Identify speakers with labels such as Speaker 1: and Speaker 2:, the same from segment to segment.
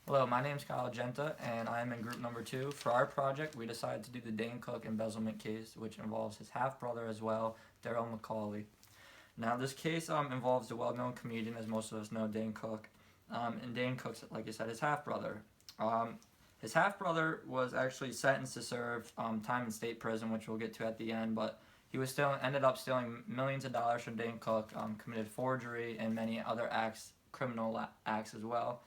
Speaker 1: Hello, my name is Kyle Giunta, and I am in group number 2. For our project, we decided to do the Dane Cook embezzlement case, which involves his half-brother as well, Daryl McCauley. Now, this case involves the well-known comedian, as most of us know, Dane Cook. And Dane Cook's, like I said, his half-brother. His half-brother was actually sentenced to serve time in state prison, which we'll get to at the end, but he was ended up stealing millions of dollars from Dane Cook, committed forgery and many other criminal acts as well.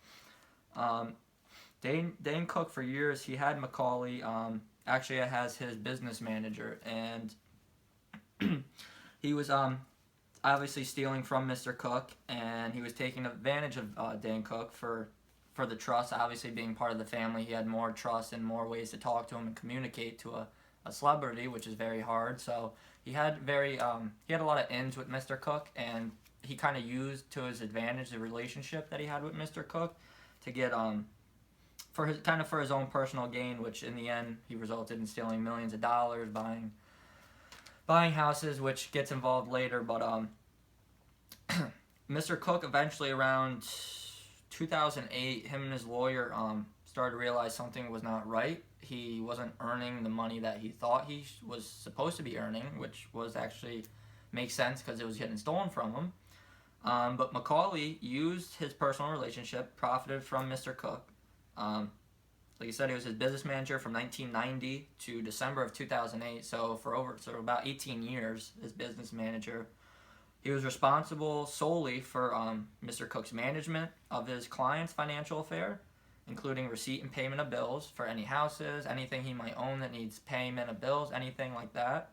Speaker 1: Dane Cook, for years, he had McCauley, actually as his business manager, and he was obviously stealing from Mr. Cook, and he was taking advantage of Dane Cook for the trust. Obviously, being part of the family, he had more trust and more ways to talk to him and communicate to a celebrity, which is very hard. So he had he had a lot of ins with Mr. Cook, and he kind of used to his advantage the relationship that he had with Mr. Cook to get for his own personal gain, which in the end he resulted in stealing millions of dollars, buying houses, which gets involved later. But Mr. Cook eventually, around 2008, him and his lawyer started to realize something was not right. He wasn't earning the money that he thought he was supposed to be earning, which was actually makes sense because it was getting stolen from him. But McCauley used his personal relationship, profited from Mr. Cook. Like I said, he was his business manager from 1990 to December of 2008, so for about 18 years, his business manager. He was responsible solely for Mr. Cook's management of his client's financial affair, including receipt and payment of bills for any houses, anything he might own that needs payment of bills, anything like that.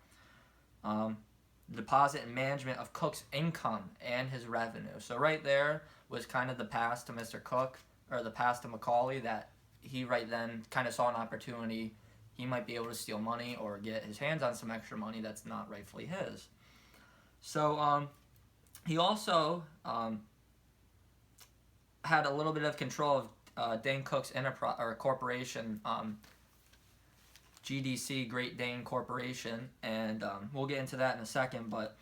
Speaker 1: Deposit and management of Cook's income and his revenue. So right there was kind of the pass to Mr. Cook, or the pass to McCauley, that he right then kind of saw an opportunity. He might be able to steal money or get his hands on some extra money that's not rightfully his. So he also had a little bit of control of Dane Cook's enterprise or corporation, GDC, Great Dane Corporation, and we'll get into that in a second. But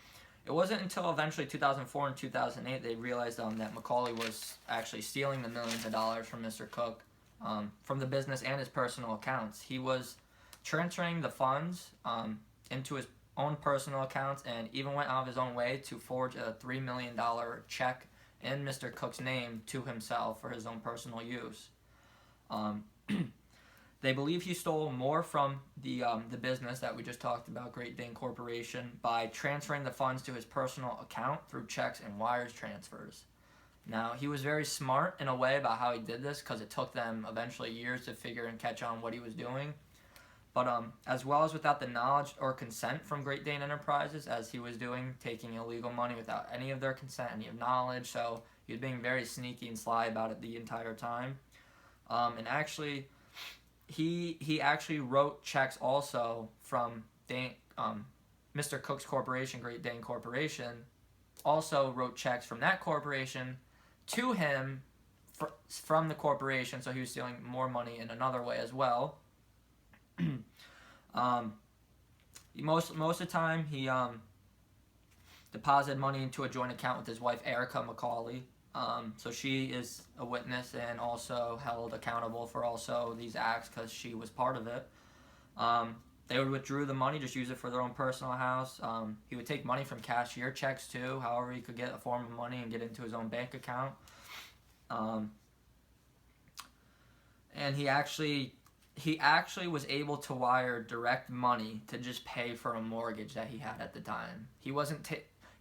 Speaker 1: it wasn't until eventually 2004 and 2008 they realized that McCauley was actually stealing the millions of dollars from Mr. Cook, from the business and his personal accounts. He was transferring the funds into his own personal accounts, and even went out of his own way to forge a $3 million check in Mr. Cook's name to himself for his own personal use. They believe he stole more from the business that we just talked about, Great Dane Corporation, by transferring the funds to his personal account through checks and wires transfers. Now, he was very smart in a way about how he did this, because it took them eventually years to figure and catch on what he was doing. But as well as without the knowledge or consent from Great Dane Enterprises, as he was doing, taking illegal money without any of their consent, any of knowledge. So he was being very sneaky and sly about it the entire time. And actually, he actually wrote checks also from Mr. Cook's corporation, Great Dane Corporation, also wrote checks from that corporation to him from the corporation, so he was stealing more money in another way as well. Most of the time, he deposited money into a joint account with his wife, Erica McCauley. So she is a witness and also held accountable for also these acts because she was part of it. They would withdraw the money, just use it for their own personal house. He would take money from cashier checks too, however he could get a form of money and get into his own bank account. And he actually was able to wire direct money to just pay for a mortgage that he had at the time. He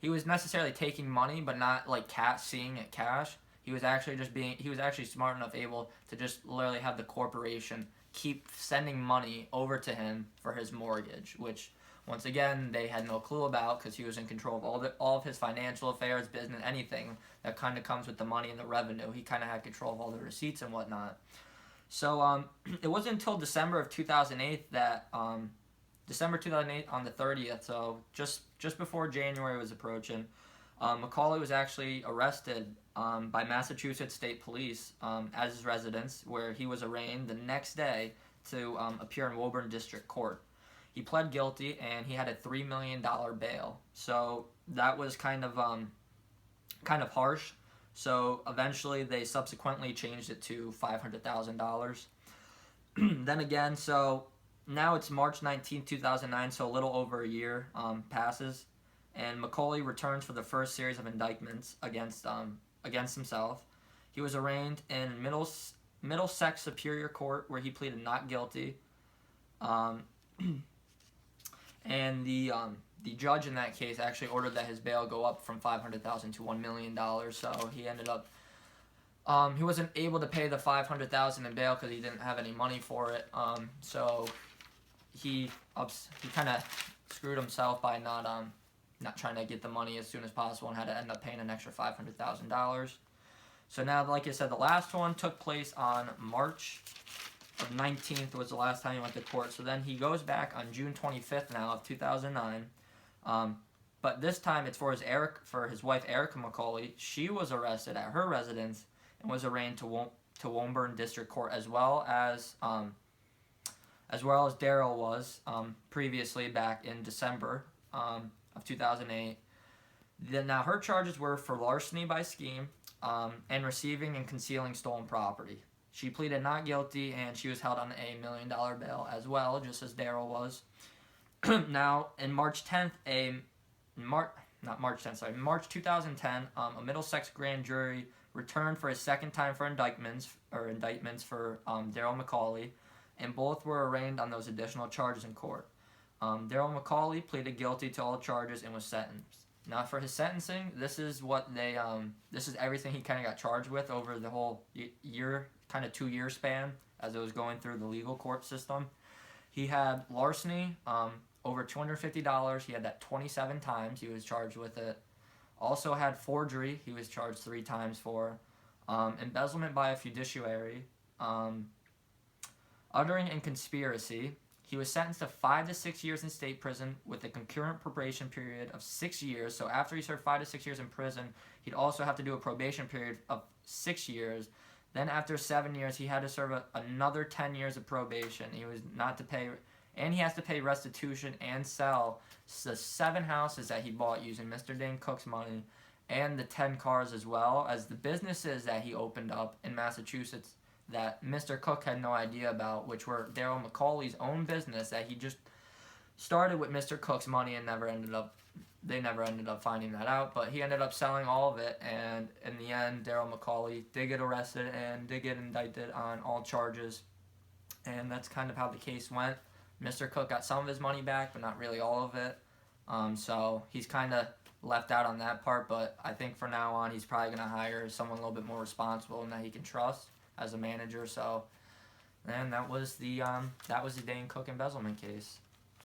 Speaker 1: was necessarily taking money, but not like seeing it cash. He was actually smart enough, able to just literally have the corporation keep sending money over to him for his mortgage, which once again they had no clue about, because he was in control of all of his financial affairs, business, anything that kind of comes with the money and the revenue. He kind of had control of all the receipts and whatnot. So it wasn't until December of 2008 that December 2008 on the 30th, so just before January was approaching, McCauley was actually arrested by Massachusetts State Police at his residence, where he was arraigned the next day to appear in Woburn District Court. He pled guilty, and he had a $3 million bail. So that was kind of harsh So eventually they subsequently changed it to $500,000. Then again, so now it's March 19th, 2009, so a little over a year passes, and McCauley returns for the first series of indictments against himself. He was arraigned in Middlesex Superior Court, where he pleaded not guilty. Um, and the judge in that case actually ordered that his bail go up from $500,000 to $1 million. So he ended up he wasn't able to pay the $500,000 in bail because he didn't have any money for it. So he kind of screwed himself by not trying to get the money as soon as possible, and had to end up paying an extra $500,000. So now, like I said, the last one took place on March of 19th was the last time he went to court. So then he goes back on June 25th now of 2009. But this time it's for his wife Erica McCauley. She was arrested at her residence and was arraigned to Woburn District Court, as well as Daryl was previously back in December of 2008. Now her charges were for larceny by scheme and receiving and concealing stolen property. She pleaded not guilty, and she was held on a $1 million bail as well, just as Daryl was. Now, in March 2010, a Middlesex grand jury returned for a second time for indictments for Daryl McCauley, and both were arraigned on those additional charges in court. Daryl McCauley pleaded guilty to all charges and was sentenced. Now, for his sentencing, this is everything he kind of got charged with over the whole year, kind of 2 year span as it was going through the legal court system. He had larceny, over $250. He had that 27 times. He was charged with it. Also had forgery. He was charged 3 times for. Embezzlement by a fiduciary. Uttering and conspiracy. He was sentenced to 5 to 6 years in state prison with a concurrent probation period of 6 years. So after he served 5 to 6 years in prison, he'd also have to do a probation period of 6 years. Then after 7 years, he had to serve another 10 years of probation. He was not to pay, and he has to pay restitution and sell the 7 houses that he bought using Mr. Dane Cook's money, and the 10 cars, as well as the businesses that he opened up in Massachusetts that Mr. Cook had no idea about, which were Daryl McCauley's own business that he just started with Mr. Cook's money and they never ended up finding that out. But he ended up selling all of it, and in the end, Daryl McCauley did get arrested and did get indicted on all charges. And that's kind of how the case went. Mr. Cook got some of his money back, but not really all of it. So he's kind of left out on that part, but I think from now on he's probably going to hire someone a little bit more responsible and that he can trust as a manager. So, and that was the Dane Cook embezzlement case.